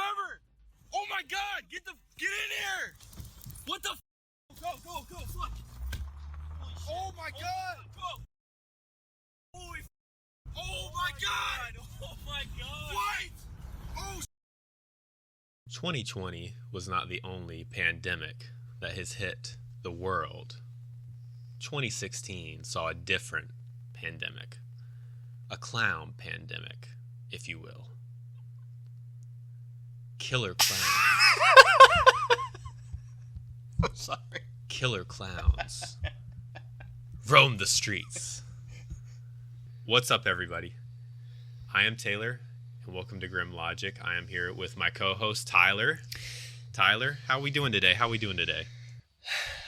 Trevor! Oh my God! Get in here! What the f? Go, fuck! Oh my God! Go! Holy f! Oh my God! Oh my God! What? Oh. 2020 was not the only pandemic that has hit the world. 2016 saw a different pandemic. A clown pandemic, if you will. Killer clowns. I'm sorry. Killer clowns roam the streets. What's up, everybody? I am Taylor, and welcome to Grim Logic. I am here with my co-host, Tyler. Tyler, how are we doing today?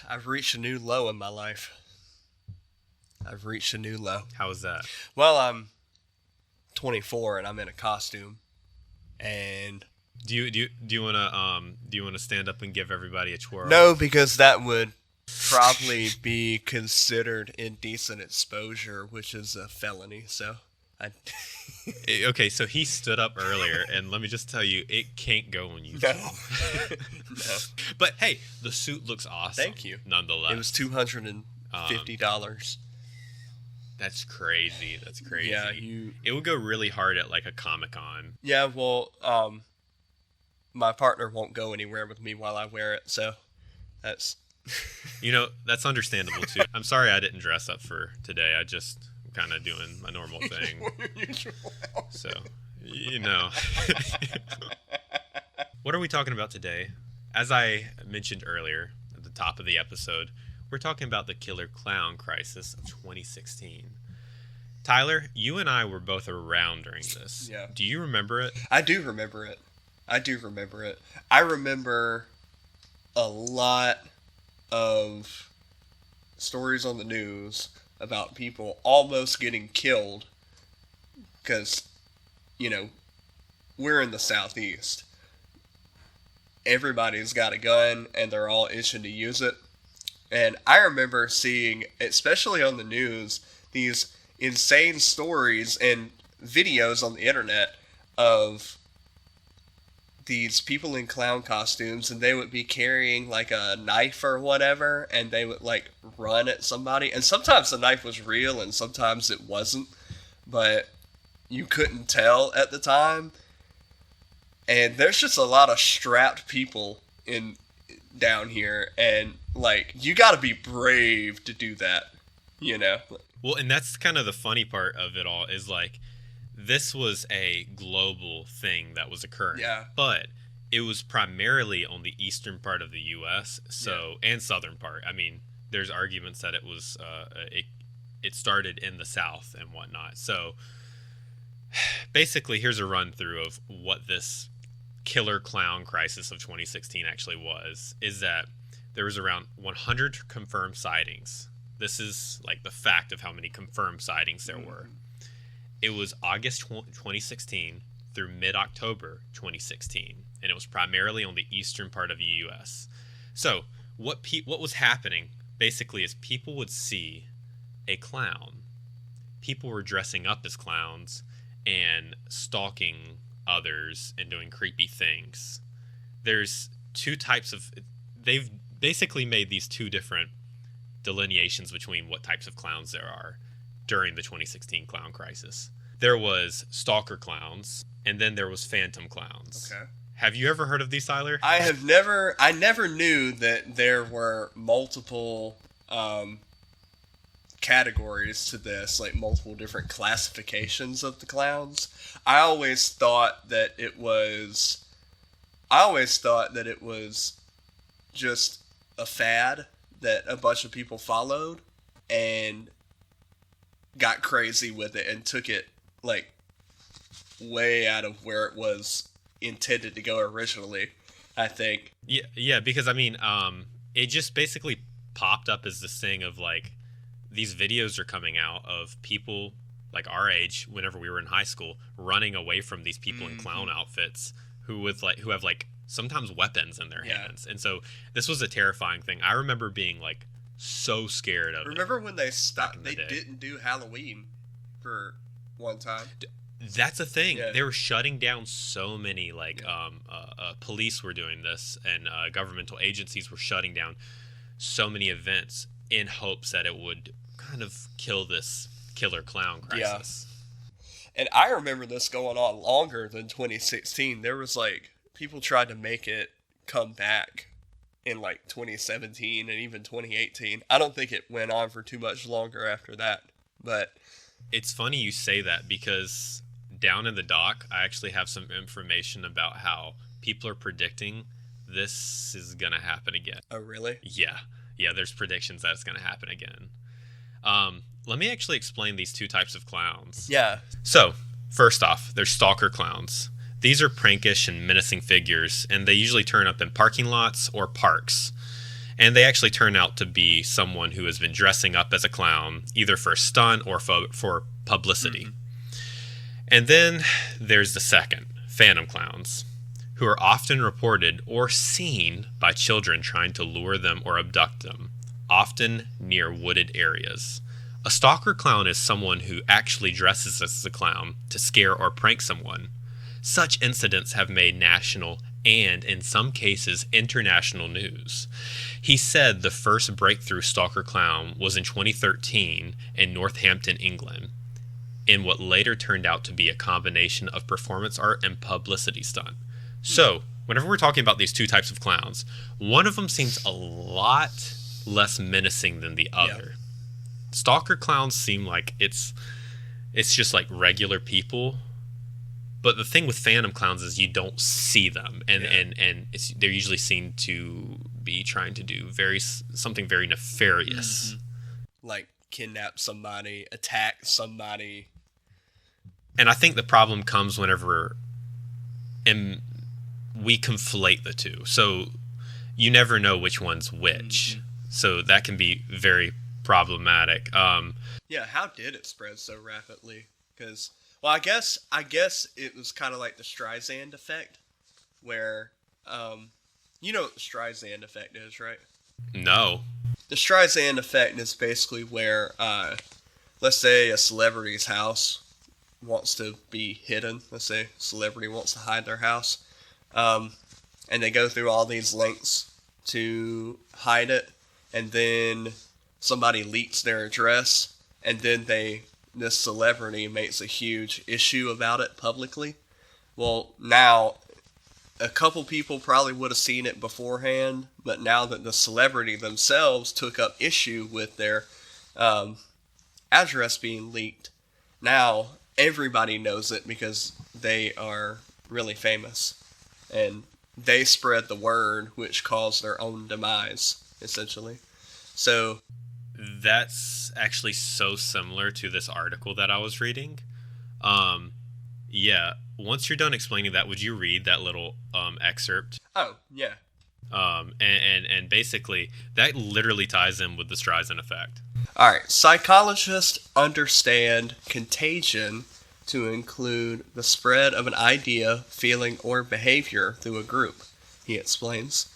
I've reached a new low in my life. How is that? Well, I'm 24 and I'm in a costume. And Do you wanna stand up and give everybody a twirl? no, because that would probably be considered indecent exposure, which is a felony. So Okay, so he stood up earlier, and let me just tell you, it can't go on YouTube. No. But hey, the suit looks awesome. Thank you. Nonetheless, It was $250. That's crazy. Yeah, It would go really hard at like a Comic-Con. Yeah, well, my partner won't go anywhere with me while I wear it, so that's... That's understandable too. I'm sorry I didn't dress up for today. I'm kind of doing my normal thing. So, What are we talking about today? As I mentioned earlier at the top of the episode, we're talking about the killer clown crisis of 2016. Tyler, you and I were both around during this. Yeah. Do you remember it? I do remember it. I remember a lot of stories on the news about people almost getting killed because, we're in the Southeast. Everybody's got a gun and they're all itching to use it. And I remember seeing, especially on the news, these insane stories and videos on the internet of these people in clown costumes, and they would be carrying like a knife or whatever, and they would like run at somebody. And sometimes the knife was real and sometimes it wasn't, but you couldn't tell at the time. And there's just a lot of strapped people down here, and like you got to be brave to do that, Well, and that's kind of the funny part of it all is like this was a global thing that was occurring. Yeah. But it was primarily on the eastern part of the U.S. And southern part. I mean, there's arguments that it was it started in the South and whatnot. So basically, here's a run through of what this killer clown crisis of 2016 actually was. Is that there was around 100 confirmed sightings. This is like the fact of how many confirmed sightings there were. It was August 2016 through mid-October 2016, and it was primarily on the eastern part of the U.S. So what was happening basically is people would see a clown. People were dressing up as clowns and stalking others and doing creepy things. There's two types of... They've basically made these two different delineations between what types of clowns there are during the 2016 clown crisis. There was stalker clowns, and then there was phantom clowns. Okay. Have you ever heard of these, Tyler? I never knew that there were multiple categories to this, like multiple different classifications of the clowns. I always thought that it was just a fad that a bunch of people followed and got crazy with it and took it like way out of where it was intended to go originally, I think. Yeah, because I mean, it just basically popped up as this thing of like these videos are coming out of people like our age, whenever we were in high school, running away from these people in clown outfits who have like sometimes weapons in their hands. And so this was a terrifying thing. I remember being like so scared of it. Remember when they stopped? They didn't do Halloween for one time. That's a thing. Yeah. They were shutting down so many, police were doing this, and governmental agencies were shutting down so many events in hopes that it would kind of kill this killer clown Yeah. crisis. And I remember this going on longer than 2016. There was like people tried to make it come back in like 2017 and even 2018. I don't think it went on for too much longer after that. But It's funny you say that because down in the dock, I actually have some information about how people are predicting this is going to happen again. oh really? Yeah. Yeah, there's predictions that it's going to happen again. Let me actually explain these two types of clowns. Yeah. So, first off, there's stalker clowns. These are prankish and menacing figures, and they usually turn up in parking lots or parks. And they actually turn out to be someone who has been dressing up as a clown, either for a stunt or for publicity. And then there's the second, phantom clowns, who are often reported or seen by children trying to lure them or abduct them, often near wooded areas. A stalker clown is someone who actually dresses as a clown to scare or prank someone. Such incidents have made national and, in some cases, international news. He said the first breakthrough stalker clown was in 2013 in Northampton, England, in what later turned out to be a combination of performance art and publicity stunt. So, whenever we're talking about these two types of clowns, one of them seems a lot less menacing than the other. Yeah. Stalker clowns seem like it's just like regular people. But the thing with phantom clowns is you don't see them, and they're usually seen to be trying to do something very nefarious. Like kidnap somebody, attack somebody. And I think the problem comes whenever we conflate the two. So you never know which one's which. So that can be very problematic. Yeah, how did it spread so rapidly? Because, well, I guess it was kind of like the Streisand effect, where, you know what the Streisand effect is, right? No. The Streisand effect is basically where, let's say a celebrity's house wants to be hidden. Let's say a celebrity wants to hide their house, and they go through all these lengths to hide it, and then somebody leaks their address, and then this celebrity makes a huge issue about it publicly. Well, now, a couple people probably would have seen it beforehand, but now that the celebrity themselves took up issue with their address being leaked, now everybody knows it because they are really famous. And they spread the word, which caused their own demise, essentially. So That's actually so similar to this article that I was reading. Yeah, once you're done explaining that, would you read that little excerpt? oh yeah. And basically, that literally ties in with the Streisand effect. All right, psychologists understand contagion to include the spread of an idea, feeling, or behavior through a group, he explains.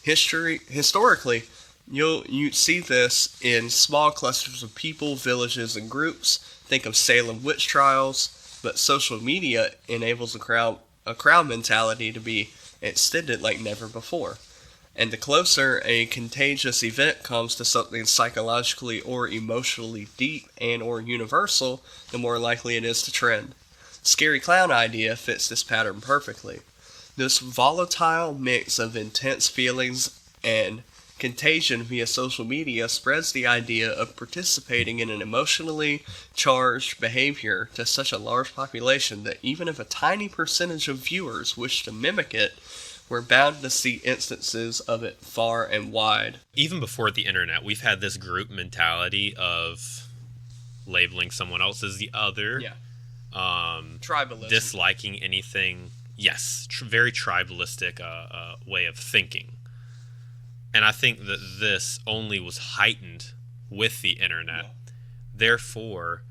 Historically, you see this in small clusters of people, villages, and groups. Think of Salem witch trials, but social media enables a crowd mentality to be extended like never before. And the closer a contagious event comes to something psychologically or emotionally deep and or universal, the more likely it is to trend. Scary clown idea fits this pattern perfectly. This volatile mix of intense feelings and contagion via social media spreads the idea of participating in an emotionally charged behavior to such a large population that even if a tiny percentage of viewers wish to mimic it, we're bound to see instances of it far and wide. Even before the internet, we've had this group mentality of labeling someone else as the other. Yeah. Tribalism. Disliking anything. Yes, very tribalistic way of thinking. And I think that this only was heightened with the internet. Yeah. Therefore,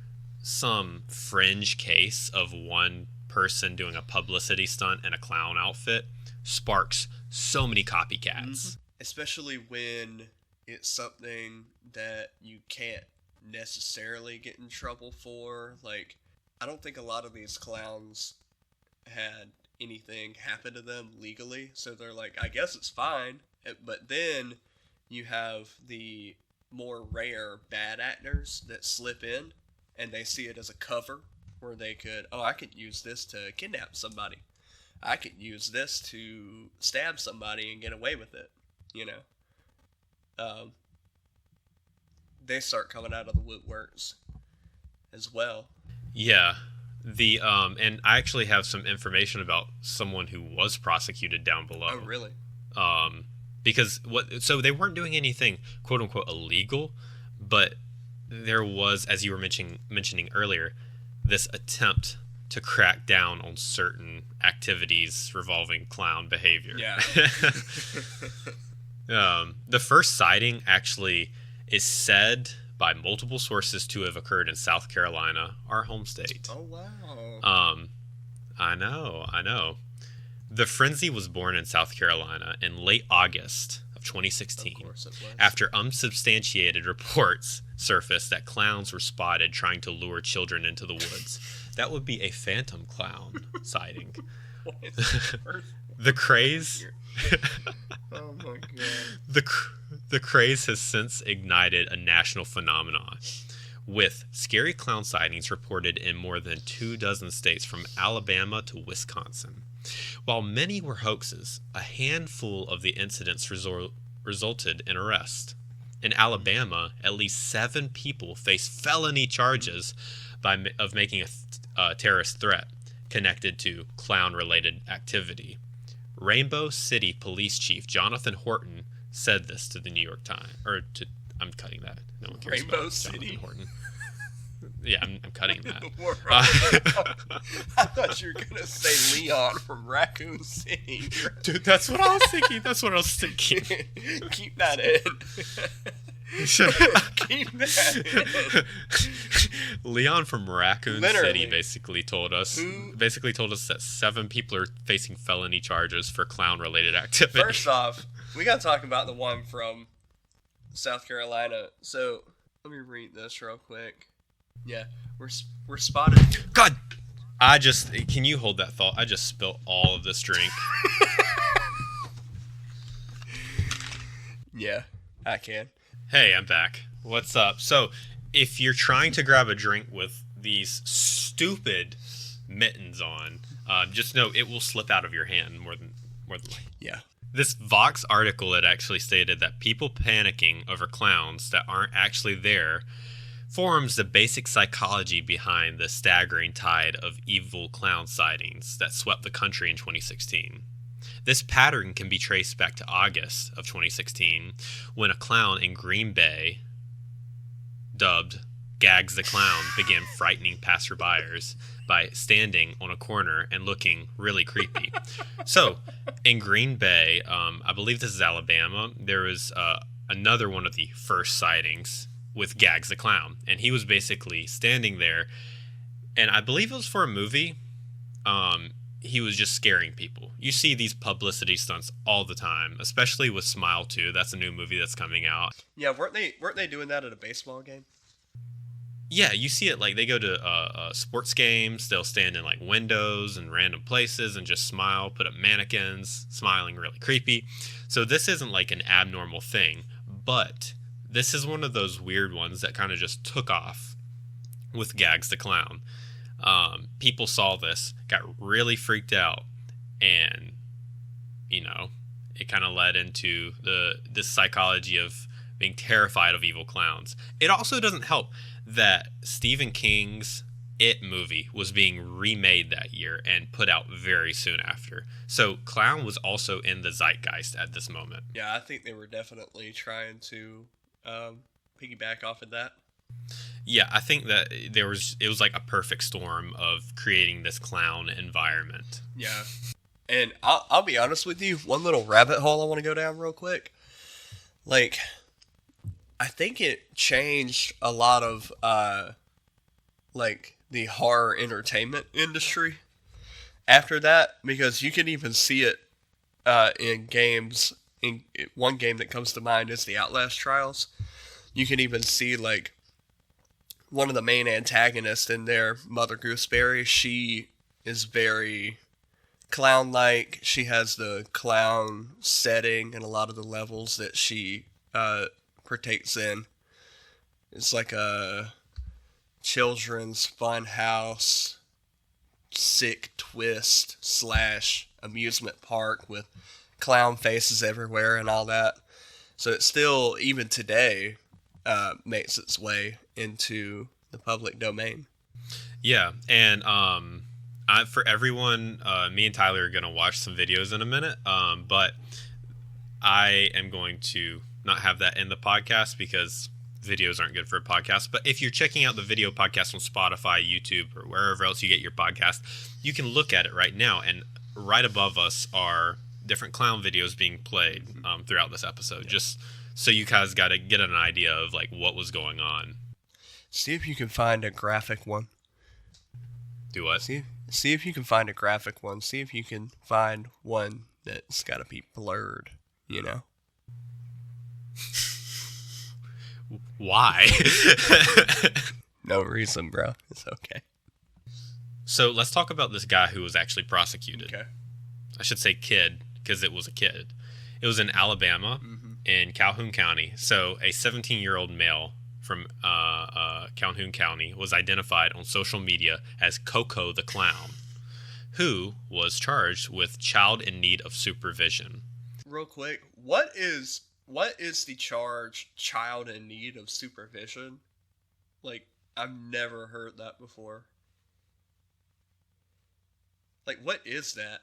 some fringe case of one person doing a publicity stunt in a clown outfit sparks so many copycats. Mm-hmm. Especially when it's something that you can't necessarily get in trouble for. Like, I don't think a lot of these clowns had anything happen to them legally, so they're like, I guess it's fine. But then you have the more rare bad actors that slip in, and they see it as a cover where they could, oh, I could use this to kidnap somebody. I could use this to stab somebody and get away with it, you know. They start coming out of the woodworks as well. Yeah. And I actually have some information about someone who was prosecuted down below. Oh, really? Because so they weren't doing anything quote unquote illegal, but there was, as you were mentioning earlier, this attempt to crack down on certain activities revolving clown behavior. Yeah. The first sighting actually is said by multiple sources to have occurred in South Carolina, our home state. Oh, wow. I know. The frenzy was born in South Carolina in late August of 2016. Of course it was. After unsubstantiated reports surfaced that clowns were spotted trying to lure children into the woods. That would be a phantom clown sighting. The craze. Oh my god. The craze has since ignited a national phenomenon, with scary clown sightings reported in more than 24 states from Alabama to Wisconsin. While many were hoaxes, a handful of the incidents resulted in arrest. In Alabama, at least 7 people faced felony charges of making a terrorist threat connected to clown-related activity. Rainbow City Police Chief Jonathan Horton said this to the New York Times. I'm cutting that. No one cares Rainbow about City? Jonathan Horton. Yeah, I'm cutting that. I thought you were going to say Leon from Raccoon City. Dude, that's what I was thinking. Keep that in. Keep that in. Leon from Raccoon Literally. City basically told us that 7 people are facing felony charges for clown-related activity. First off, we got to talk about the one from South Carolina. So, let me read this real quick. Yeah, we're spotted. God, can you hold that thought? I just spilled all of this drink. Yeah, I can. Hey, I'm back. What's up? So, if you're trying to grab a drink with these stupid mittens on, just know it will slip out of your hand more than likely. Yeah. This Vox article had actually stated that people panicking over clowns that aren't actually there forms the basic psychology behind the staggering tide of evil clown sightings that swept the country in 2016. This pattern can be traced back to August of 2016, when a clown in Green Bay, dubbed Gags the Clown, began frightening passerbyers by standing on a corner and looking really creepy. So, in Green Bay, I believe this is Alabama, there was another one of the first sightings with Gags the Clown, and he was basically standing there, and I believe it was for a movie. He was just scaring people. You see these publicity stunts all the time, especially with Smile 2. That's a new movie that's coming out. Yeah, weren't they doing that at a baseball game? Yeah, you see it, like, they go to sports games, they'll stand in, like, windows and random places and just smile, put up mannequins, smiling really creepy. So this isn't, like, an abnormal thing, but this is one of those weird ones that kind of just took off with Gags the Clown. People saw this, got really freaked out, and, it kind of led into this psychology of being terrified of evil clowns. It also doesn't help that Stephen King's It movie was being remade that year and put out very soon after. So clown was also in the zeitgeist at this moment. Yeah, I think they were definitely trying to piggyback off of that. Yeah, I think that it was like a perfect storm of creating this clown environment. Yeah. And I'll be honest with you, one little rabbit hole I want to go down real quick. Like, I think it changed a lot of, the horror entertainment industry after that, because you can even see it in games. In one game that comes to mind is the Outlast Trials. You can even see, like, one of the main antagonists in there, Mother Gooseberry, she is very clown-like. She has the clown setting and a lot of the levels that she partakes in. It's like a children's fun house, sick twist / amusement park with clown faces everywhere and all that. So it still, even today, makes its way into the public domain. Yeah, and for everyone, me and Tyler are going to watch some videos in a minute, but I am going to not have that in the podcast because videos aren't good for a podcast. But if you're checking out the video podcast on Spotify, YouTube, or wherever else you get your podcast, you can look at it right now, and right above us are different clown videos being played throughout this episode, just so you guys got to get an idea of like what was going on. See if you can find a graphic one. Do what? See if you can find a graphic one. See if you can find one that's got to be blurred, you know? Why? No reason, bro. It's okay. So let's talk about this guy who was actually prosecuted. Okay. I should say kid, because it was a kid. It was in Alabama, in Calhoun County. So a 17-year-old male from Calhoun County was identified on social media as Coco the Clown, who was charged with child in need of supervision. Real quick, what is the charge, child in need of supervision? Like, I've never heard that before. Like, what is that?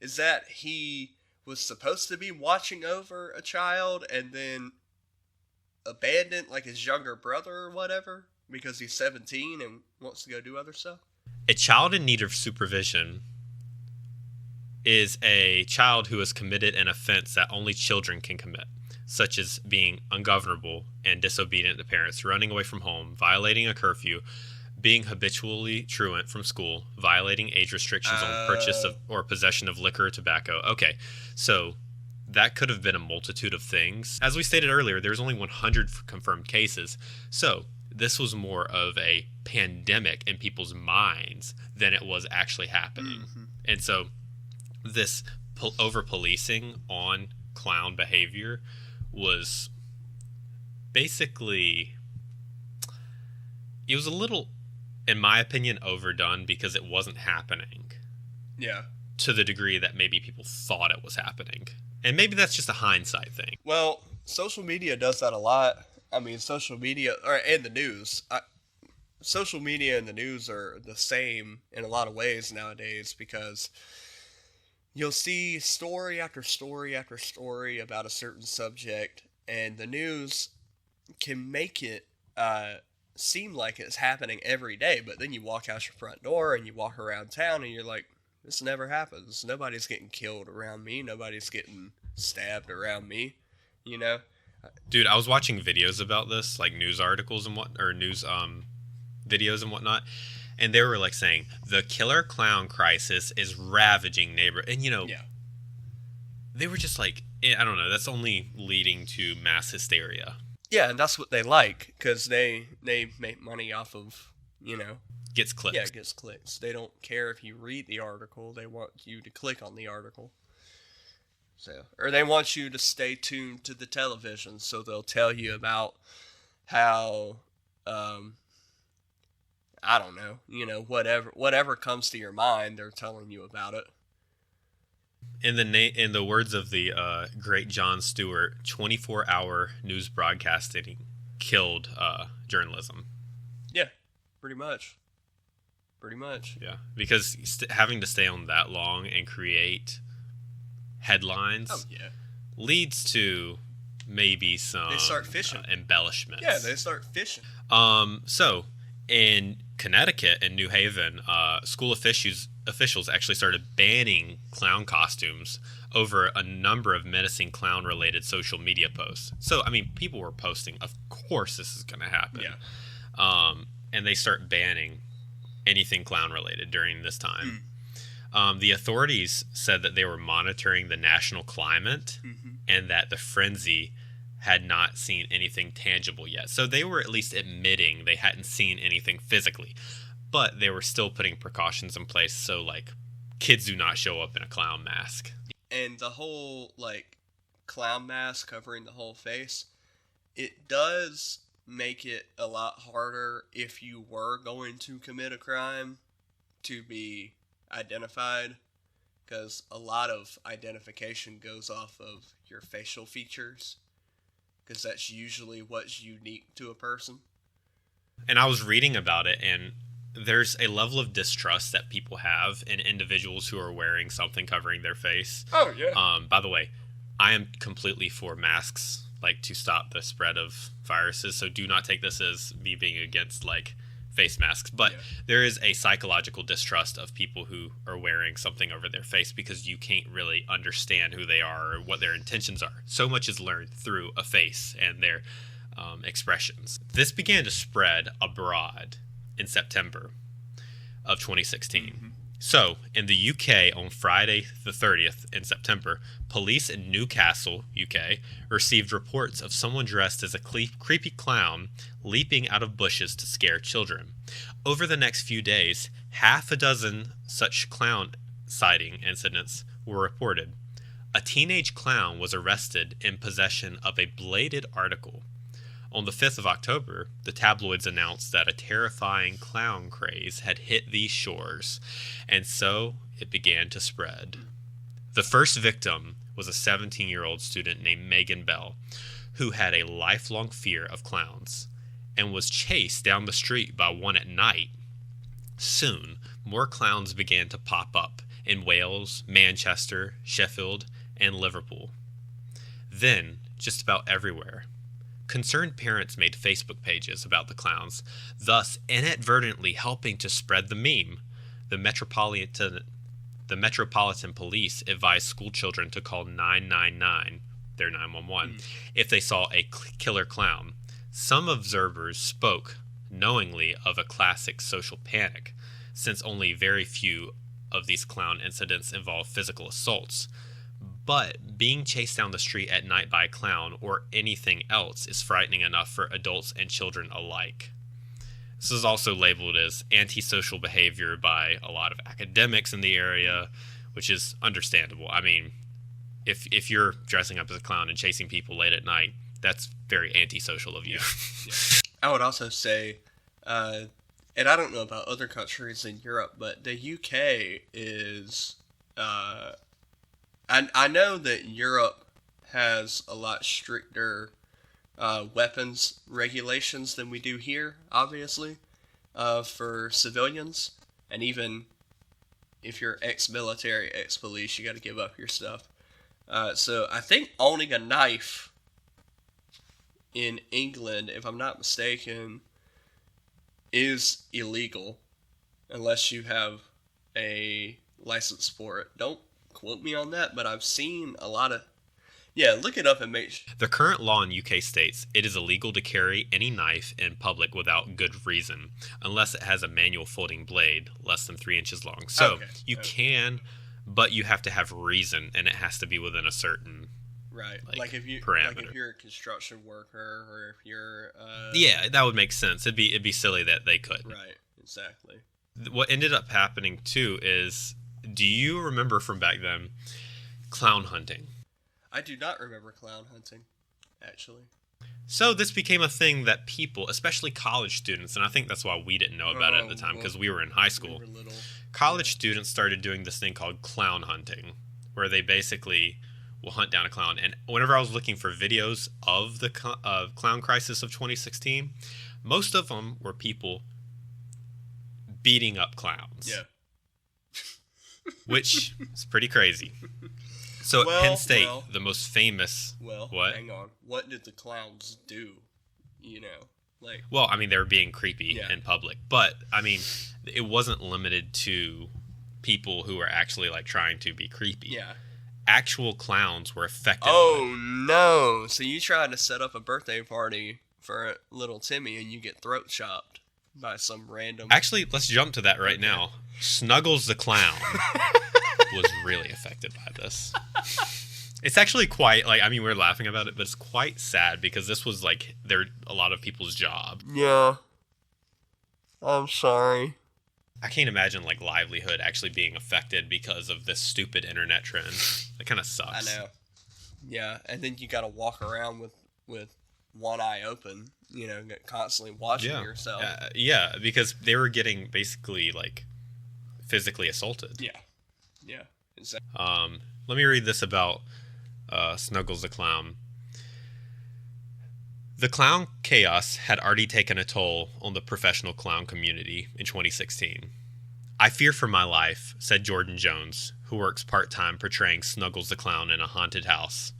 Is that he was supposed to be watching over a child and then abandoned, like, his younger brother or whatever because he's 17 and wants to go do other stuff? A child in need of supervision is a child who has committed an offense that only children can commit, such as being ungovernable and disobedient to parents, running away from home, violating a curfew, being habitually truant from school, violating age restrictions on purchase of or possession of liquor or tobacco. Okay, so that could have been a multitude of things. As we stated earlier, there's only 100 confirmed cases. So this was more of a pandemic in people's minds than it was actually happening. And so this over-policing on clown behavior was basically, it was a little, in my opinion, overdone because it wasn't happening. Yeah. To the degree that maybe people thought it was happening. And maybe that's just a hindsight thing. Well, social media does that a lot. I mean, social media, and the news. Social media and the news are the same in a lot of ways nowadays because you'll see story after story after story about a certain subject, and the news can make it seem like it's happening every day, but then you walk out your front door and you walk around town and you're like, this never happens. Nobody's getting killed around me. Nobody's getting stabbed around me, you know? Dude, I was watching videos about this, like news articles and news videos and whatnot, and they were like saying the killer clown crisis is ravaging and they were just like, I don't know, that's only leading to mass hysteria. Yeah, and that's what they like because they make money off of, gets clicks. Yeah, it gets clicks. They don't care if you read the article. They want you to click on the article. So, or they want you to stay tuned to the television, so they'll tell you about how, I don't know, whatever comes to your mind, they're telling you about it. In the words of the great Jon Stewart, 24-hour news broadcasting killed journalism. Yeah, pretty much. Yeah, because having to stay on that long and create headlines leads to maybe some they start fishing. Embellishments. Yeah, they start fishing. So in Connecticut and New Haven, school officials actually started banning clown costumes over a number of menacing clown-related social media posts. So, I mean, people were posting, of course this is going to happen. Yeah. And they start banning anything clown-related during this time. The authorities said that they were monitoring the national climate and that the frenzy had not seen anything tangible yet. So they were at least admitting they hadn't seen anything physically, but they were still putting precautions in place so, like, kids do not show up in a clown mask. And the whole, like, clown mask covering the whole face, it does make it a lot harder if you were going to commit a crime to be identified, because a lot of identification goes off of your facial features, because that's usually what's unique to a person. And I was reading about it, and there's a level of distrust that people have in individuals who are wearing something covering their face. Oh, yeah. By the way, I am completely for masks, like, to stop the spread of viruses, so do not take this as me being against, like, face masks. But there is a psychological distrust of people who are wearing something over their face because you can't really understand who they are or what their intentions are. So much is learned through a face and their expressions. This began to spread abroad in September of 2016. Mm-hmm. So, in the UK on Friday the 30th in September, police in Newcastle, UK, received reports of someone dressed as a creepy clown leaping out of bushes to scare children. Over the next few days, half a dozen such clown sighting incidents were reported. A teenage clown was arrested in possession of a bladed article. On the 5th of October, the tabloids announced that a terrifying clown craze had hit these shores, and so it began to spread. The first victim was a 17-year-old student named Megan Bell, who had a lifelong fear of clowns, and was chased down the street by one at night. Soon, more clowns began to pop up in Wales, Manchester, Sheffield, and Liverpool. Then, just about everywhere. Concerned parents made Facebook pages about the clowns, thus inadvertently helping to spread the meme. The Metropolitan Police advised school children to call 999, their 911, if they saw a killer clown. Some observers spoke knowingly of a classic social panic, since only very few of these clown incidents involve physical assaults. But being chased down the street at night by a clown or anything else is frightening enough for adults and children alike. This is also labeled as antisocial behavior by a lot of academics in the area, which is understandable. I mean, if you're dressing up as a clown and chasing people late at night, that's very antisocial of you. Yeah. I would also say, and I don't know about other countries in Europe, but the UK is... I know that Europe has a lot stricter weapons regulations than we do here, obviously, for civilians. And even if you're ex-military, ex-police, you got to give up your stuff. So I think owning a knife in England, if I'm not mistaken, is illegal unless you have a license for it. Don't quote me on that, but I've seen a lot of... Yeah, look it up and make sure. The current law in UK states it is illegal to carry any knife in public without good reason, unless it has a manual folding blade less than 3 inches long. So you can, but you have to have reason, and it has to be within a certain like if you parameter. Like if you're a construction worker, or if you're yeah, that would make sense. It'd be silly that they couldn't. Right, exactly. What ended up happening too is, do you remember from back then clown hunting? I do not remember clown hunting, actually. So this became a thing that people, especially college students, and I think that's why we didn't know about it at the time, because we were in high school. We were little. College students started doing this thing called clown hunting, where they basically will hunt down a clown. And whenever I was looking for videos of the clown crisis of 2016, most of them were people beating up clowns. Yeah. Which is pretty crazy. So at Penn State, the most famous... what? Hang on. What did the clowns do? You know, like... Well, I mean, they were being creepy in public. But, I mean, it wasn't limited to people who were actually, like, trying to be creepy. Yeah. Actual clowns were affected. Oh, no. So you tried to set up a birthday party for little Timmy and you get throat chopped by some random... Actually, let's jump to that right now. Snuggles the clown was really affected by this. It's actually quite, like, I mean, we're laughing about it, but it's quite sad because this was, like, a lot of people's job. Yeah. I'm sorry. I can't imagine, like, livelihood actually being affected because of this stupid internet trend. It kind of sucks. I know. Yeah, and then you gotta walk around with one eye open, constantly watching yourself. Yeah, because they were getting basically, like, physically assaulted. Yeah. Yeah. Exactly. Let me read this about Snuggles the Clown. The clown chaos had already taken a toll on the professional clown community in 2016. I fear for my life, said Jordan Jones, who works part-time portraying Snuggles the Clown in a haunted house.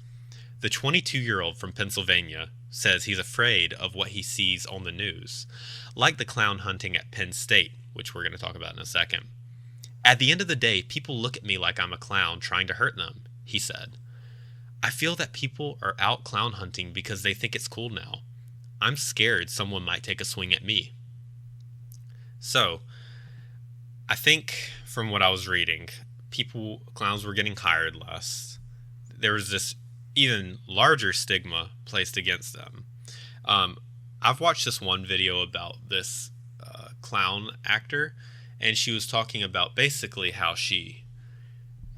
The 22-year-old from Pennsylvania says he's afraid of what he sees on the news, like the clown hunting at Penn State, which we're going to talk about in a second. At the end of the day, people look at me like I'm a clown trying to hurt them, he said. I feel that people are out clown hunting because they think it's cool now. I'm scared someone might take a swing at me. So, I think from what I was reading, clowns were getting hired less. There was this even larger stigma placed against them. I've watched this one video about this clown actor, and she was talking about basically how she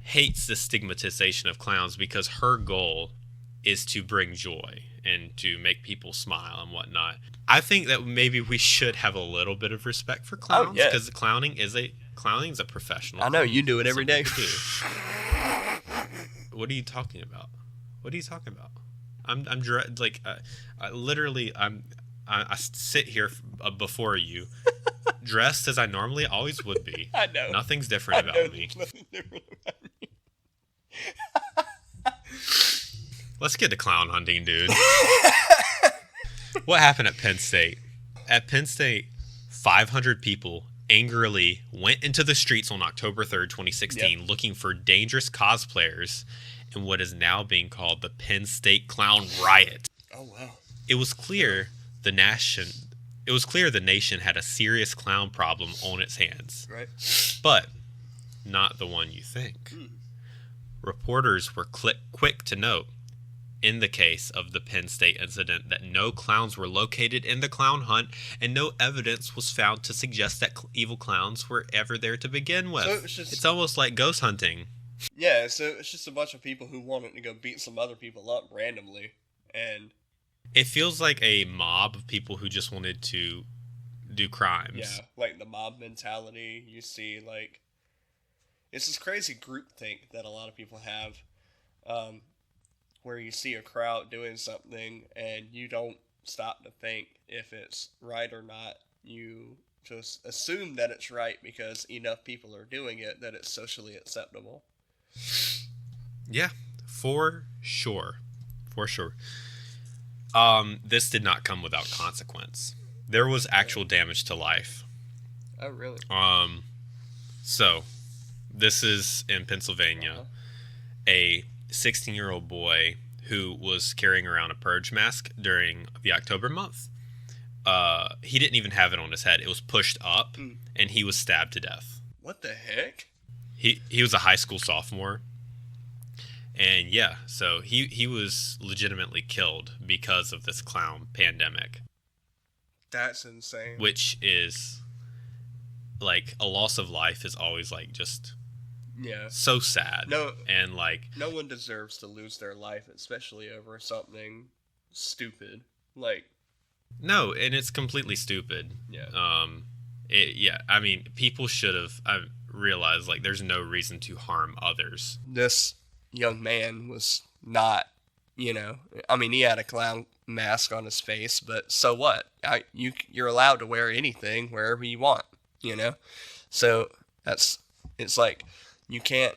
hates the stigmatization of clowns because her goal is to bring joy and to make people smile and whatnot. I think that maybe we should have a little bit of respect for clowns because clowning is a professional. I know you do it every day. What are you talking about? What are you talking about? I sit here before you, dressed as I normally always would be. I know. Nothing's different about me. Nothing different about me. Let's get to clown hunting, dude. What happened at Penn State? At Penn State, 500 people angrily went into the streets on October 3rd, 2016, looking for dangerous cosplayers in what is now being called the Penn State Clown Riot. Oh, wow. It was clear the nation had a serious clown problem on its hands. Right. But not the one you think. Reporters were quick to note, in the case of the Penn State incident, that no clowns were located in the clown hunt and no evidence was found to suggest that evil clowns were ever there to begin with. So it's almost like ghost hunting. Yeah, so it's just a bunch of people who wanted to go beat some other people up randomly, and it feels like a mob of people who just wanted to do crimes. Yeah, like the mob mentality. You see, like, it's this crazy groupthink that a lot of people have, where you see a crowd doing something and you don't stop to think if it's right or not. You just assume that it's right because enough people are doing it that it's socially acceptable. Yeah, for sure. For sure. This did not come without consequence. There was actual damage to life. Oh, really? So, this is in Pennsylvania. A 16-year-old boy who was carrying around a purge mask during the October month. He didn't even have it on his head. It was pushed up, and he was stabbed to death. What the heck? He was a high school sophomore. And yeah, so he was legitimately killed because of this clown pandemic. That's insane. Which is, like, a loss of life is always, like, just so sad. No one deserves to lose their life, especially over something stupid. No, and it's completely stupid. Yeah. I mean, people should have realized, like, there's no reason to harm others. This young man was not, I mean, he had a clown mask on his face, but so what? You're allowed to wear anything wherever you want, So it's like, you can't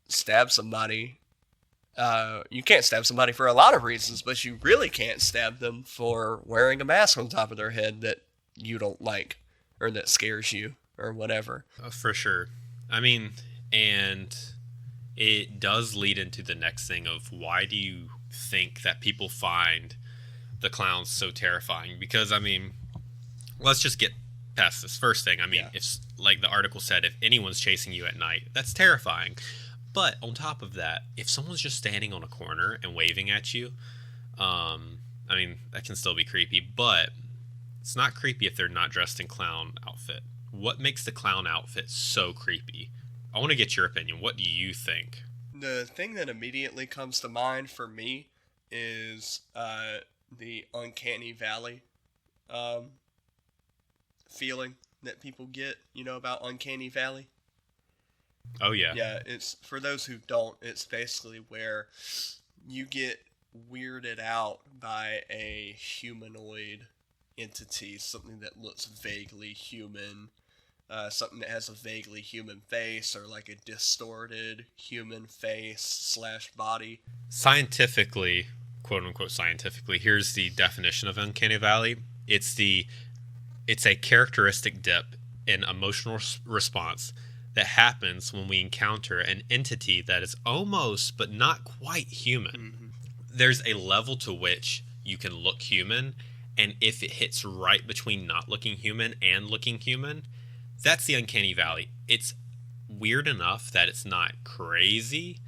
stab somebody. You can't stab somebody for a lot of reasons, but you really can't stab them for wearing a mask on top of their head that you don't like or that scares you or whatever. For sure. I mean, and it does lead into the next thing of why do you think that people find the clowns so terrifying? Because, I mean, let's just get past this first thing. I mean, if, like the article said, if anyone's chasing you at night, that's terrifying. But on top of that, if someone's just standing on a corner and waving at you, I mean, that can still be creepy, but it's not creepy if they're not dressed in clown outfit. What makes the clown outfit so creepy? I want to get your opinion. What do you think? The thing that immediately comes to mind for me is the uncanny valley feeling that people get, about uncanny valley. Oh, yeah. Yeah, it's, for those who don't, it's basically where you get weirded out by a humanoid entity, something that looks vaguely human, something that has a vaguely human face, or like a distorted human face / body. Scientifically, quote unquote scientifically, here's the definition of uncanny valley. It's a characteristic dip in emotional response that happens when we encounter an entity that is almost but not quite human. Mm-hmm. There's a level to which you can look human, and if it hits right between not looking human and looking human, that's the uncanny valley. It's weird enough that it's not crazy,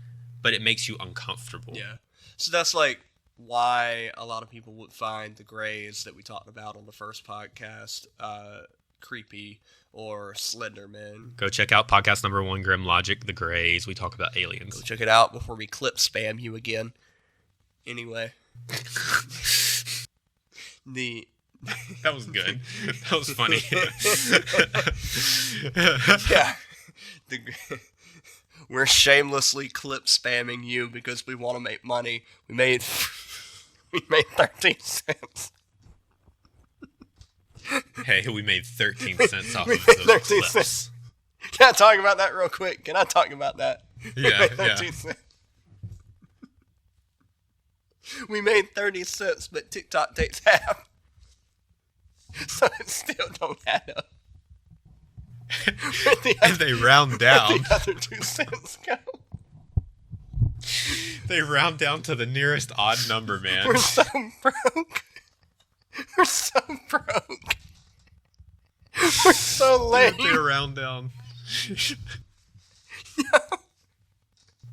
but it makes you uncomfortable. Yeah. So that's like why a lot of people would find the Greys that we talked about on the first podcast creepy, or Slenderman. Go check out podcast number 1, Grim Logic, The Greys. We talk about aliens. Go check it out before we clip spam you again. Anyway. That was good. That was funny. Yeah. We're shamelessly clip spamming you because we want to make money. We made 13 cents. Hey, we made 13 cents off of those 13 clips. cents. Can I talk about that real quick? Can I talk about that? Yeah, 13 cents. We made 30 cents, but TikTok takes half. So it still don't add up. And they round down. Where'd the other 2 cents go? They round down to the nearest odd number, man. We're so broke. We're so broke. We're so lame. They round down.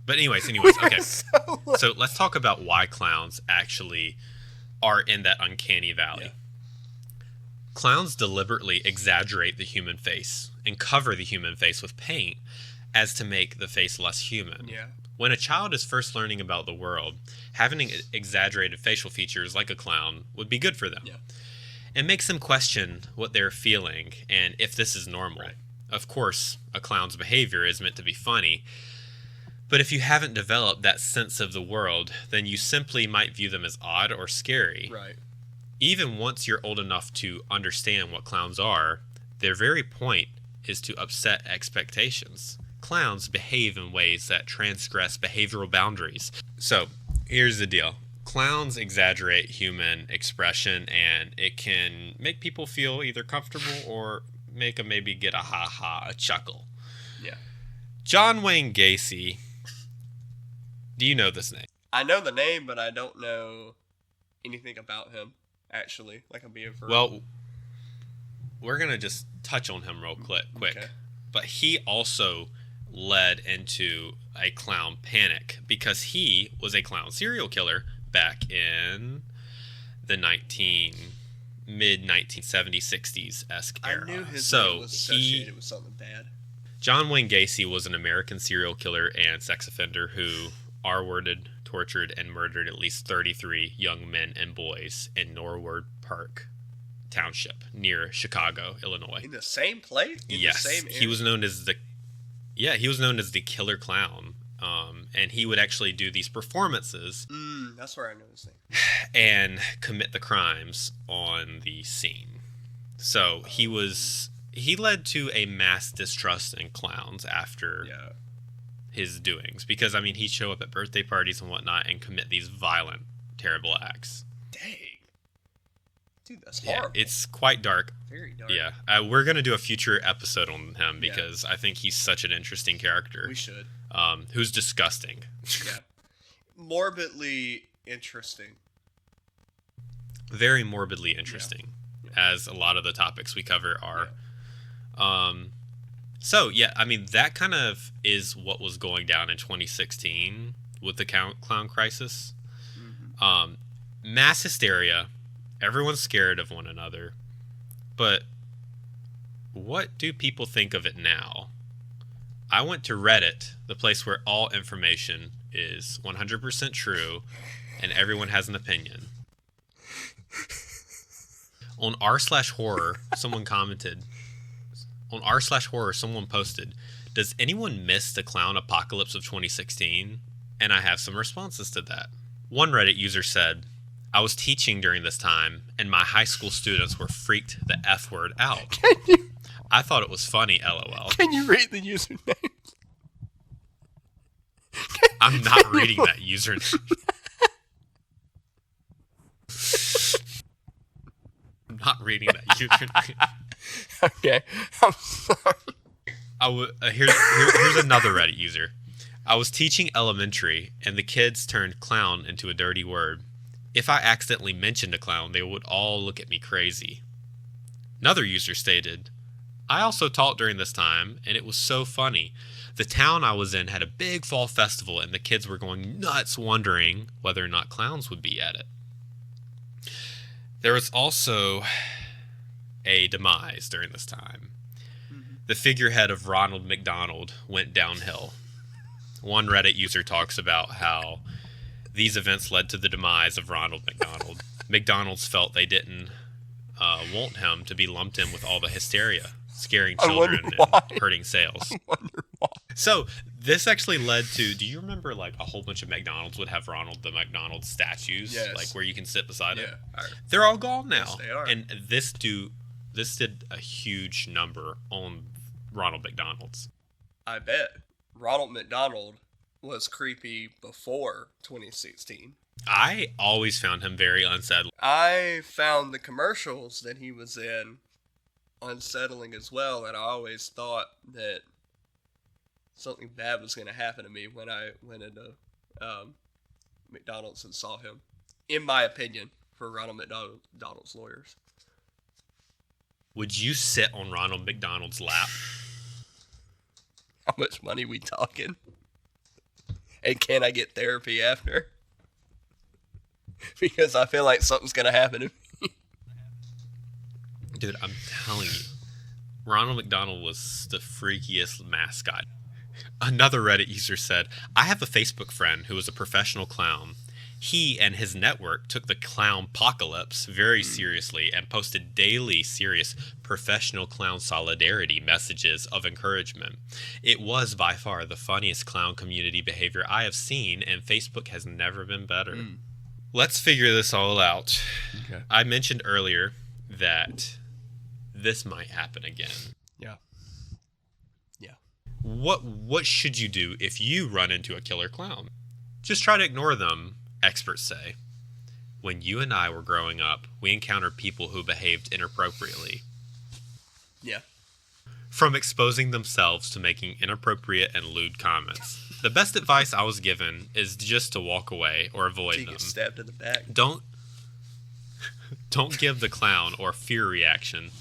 But anyways, okay. So let's talk about why clowns actually are in that uncanny valley. Yeah. Clowns deliberately exaggerate the human face and cover the human face with paint as to make the face less human. Yeah. When a child is first learning about the world, having exaggerated facial features like a clown would be good for them. Yeah. It makes them question what they're feeling and if this is normal. Right. Of course, a clown's behavior is meant to be funny, but if you haven't developed that sense of the world, then you simply might view them as odd or scary. Right. Even once you're old enough to understand what clowns are, their very point is to upset expectations. Clowns behave in ways that transgress behavioral boundaries. So, here's the deal. Clowns exaggerate human expression, and it can make people feel either comfortable or make them maybe get a ha-ha, a chuckle. Yeah. John Wayne Gacy. Do you know this name? I know the name, but I don't know anything about him, actually. Like, I'm being for... Well, we're going to just touch on him real quick. Okay. But he also led into a clown panic because he was a clown serial killer back in the mid-1970s, 60s-esque era. I knew his name was associated with something bad. John Wayne Gacy was an American serial killer and sex offender who R-worded, tortured, and murdered at least 33 young men and boys in Norwood Park Township near Chicago, Illinois. In the same place? Yes, The same area? he was known as the Killer Clown, and he would actually do these performances. That's where I know his name. And commit the crimes on the scene. So he led to a mass distrust in clowns after his doings, because I mean he'd show up at birthday parties and whatnot and commit these violent, terrible acts. Dang. Dude, that's horrible. It's quite dark. Very dark. Yeah, we're gonna do a future episode on him because I think he's such an interesting character. We should. Who's disgusting. Yeah. Morbidly interesting. Very morbidly interesting, as a lot of the topics we cover are. So, yeah, I mean, that kind of is what was going down in 2016 with the clown crisis. Mm-hmm. Mass hysteria. Everyone's scared of one another. But what do people think of it now? I went to Reddit, the place where all information is 100% true and everyone has an opinion. On r/horror, someone commented. On r/horror, someone posted, "Does anyone miss the clown apocalypse of 2016?" And I have some responses to that. One Reddit user said, "I was teaching during this time, and my high school students were freaked the F word out. I thought it was funny, lol." Can you read the username? I'm not reading that username. I'm not reading that username. Okay, I'm sorry. Here's another Reddit user. "I was teaching elementary, and the kids turned clown into a dirty word. If I accidentally mentioned a clown, they would all look at me crazy." Another user stated, "I also taught during this time, and it was so funny. The town I was in had a big fall festival, and the kids were going nuts wondering whether or not clowns would be at it." There was also a demise during this time. The figurehead of Ronald McDonald went downhill. One Reddit user talks about how these events led to the demise of Ronald McDonald. McDonald's felt they didn't want him to be lumped in with all the hysteria, scaring children and hurting sales. I wonder why. So this actually led to, do you remember like a whole bunch of McDonald's would have Ronald the McDonald statues, Yes. like where you can sit beside it? Yeah, They're all gone now. Yes, they are. And this did a huge number on Ronald McDonald's. I bet Ronald McDonald was creepy before 2016. I always found him very unsettling. I found the commercials that he was in unsettling as well, and I always thought that something bad was going to happen to me when I went into McDonald's and saw him. In my opinion, for Ronald McDonald's lawyers. Would you sit on Ronald McDonald's lap? How much money we talking? And can I get therapy after? Because I feel like something's going to happen to me. Dude, I'm telling you, Ronald McDonald was the freakiest mascot. Another Reddit user said, "I have a Facebook friend who was a professional clown. He and his network took the clown apocalypse very seriously and posted daily serious professional clown solidarity messages of encouragement. It was by far the funniest clown community behavior I have seen, and Facebook has never been better." Let's figure this all out. Okay. I mentioned earlier that this might happen again. Yeah. What should you do if you run into a killer clown? Just try to ignore them, experts say. When you and I were growing up, we encountered people who behaved inappropriately. Yeah. From exposing themselves to making inappropriate and lewd comments. The best advice I was given is just to walk away or avoid You them. get stabbed in the back. Don't give the clown or fear reaction.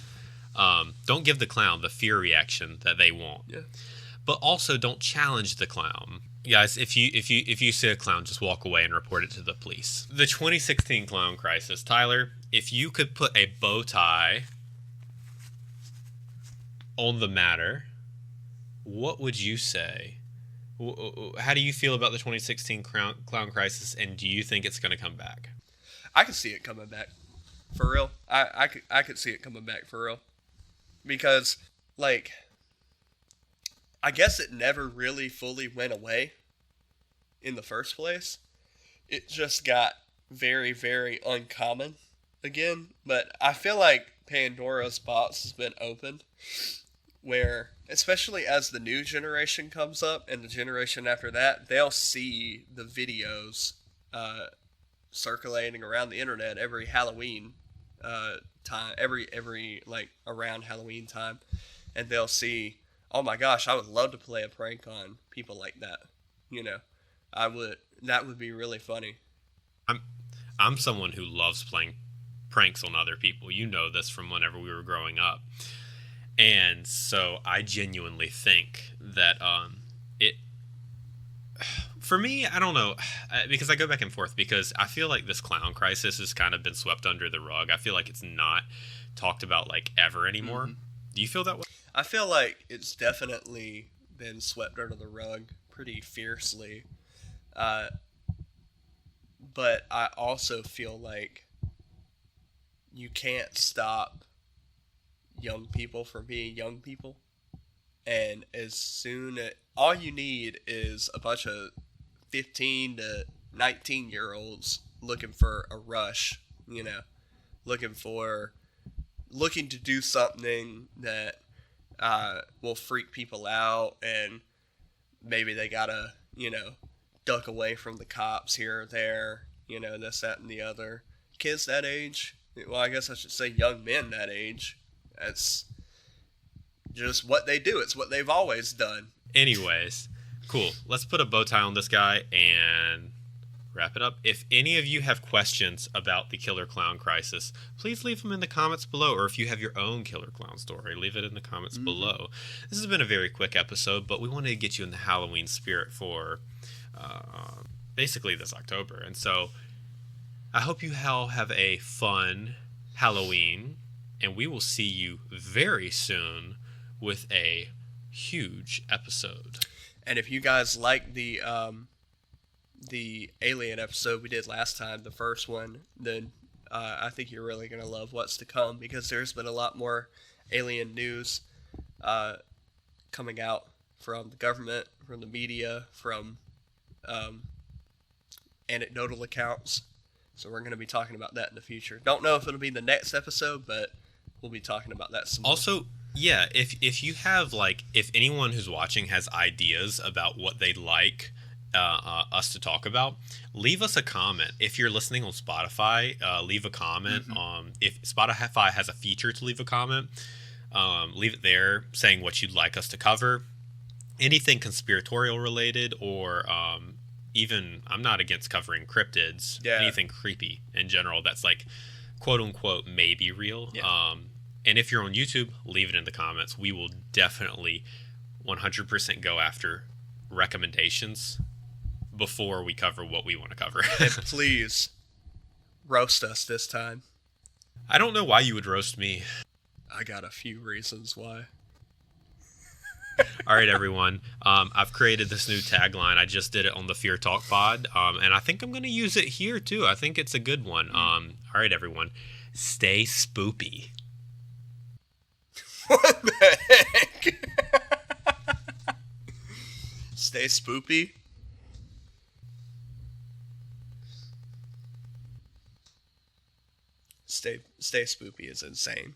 Don't give the clown the fear reaction that they want. Yeah. But also don't challenge the clown. Guys, if you see a clown, just walk away and report it to the police. The 2016 clown crisis. Tyler, if you could put a bow tie on the matter, what would you say? How do you feel about the 2016 clown crisis, and do you think it's going to come back? I could see it coming back. For real. I could see it coming back for real. Because, like, I guess it never really fully went away in the first place. It just got very, very uncommon again. But I feel like Pandora's box has been opened, where, especially as the new generation comes up and the generation after that, they'll see the videos circulating around the internet every Halloween time, every like around Halloween time, and they'll see, oh my gosh, I would love to play a prank on people like that. You know, that would be really funny. I'm someone who loves playing pranks on other people. You know this from whenever we were growing up. And so I genuinely think that it for me, I don't know, because I go back and forth because I feel like this clown crisis has kind of been swept under the rug. I feel like it's not talked about like ever anymore. Mhm. Do you feel that way? I feel like it's definitely been swept under the rug pretty fiercely. Uh, but I also feel like you can't stop young people from being young people. And as soon as all you need is a bunch of 15 to 19-year-olds looking for a rush, looking for looking to do something that will freak people out, and maybe they gotta duck away from the cops here or there, this, that, and the other. Kids that age, well, I guess I should say young men that age, that's just what they do. It's what they've always done. Anyways, cool. Let's put a bow tie on this guy and wrap it up. If any of you have questions about the killer clown crisis, please leave them in the comments below. Or if you have your own killer clown story, leave it in the comments below. This has been a very quick episode, but we wanted to get you in the Halloween spirit for basically this October. And so I hope you all have a fun Halloween, and we will see you very soon with a huge episode. And if you guys like the alien episode we did last time, the first one, then I think you're really going to love what's to come, because there's been a lot more alien news coming out from the government, from the media, from anecdotal accounts. So we're going to be talking about that in the future. Don't know if it'll be the next episode, but we'll be talking about that some more. Also, yeah, if you have, like, if anyone who's watching has ideas about what they'd like us to talk about, leave us a comment. If you're listening on Spotify, leave a comment. If Spotify has a feature to leave a comment, leave it there saying what you'd like us to cover. Anything conspiratorial related, or even, I'm not against covering cryptids. Yeah. Anything creepy in general that's like quote unquote maybe real. Yeah. And if you're on YouTube, leave it in the comments. We will definitely 100% go after recommendations before we cover what we want to cover. And please roast us this time. I don't know why you would roast me. I got a few reasons why. All right, everyone. I've created this new tagline. I just did it on the Fear Talk pod, and I think I'm going to use it here too. I think it's a good one. All right, everyone. Stay spoopy. What the heck? Stay spoopy. Stay spoopy is insane.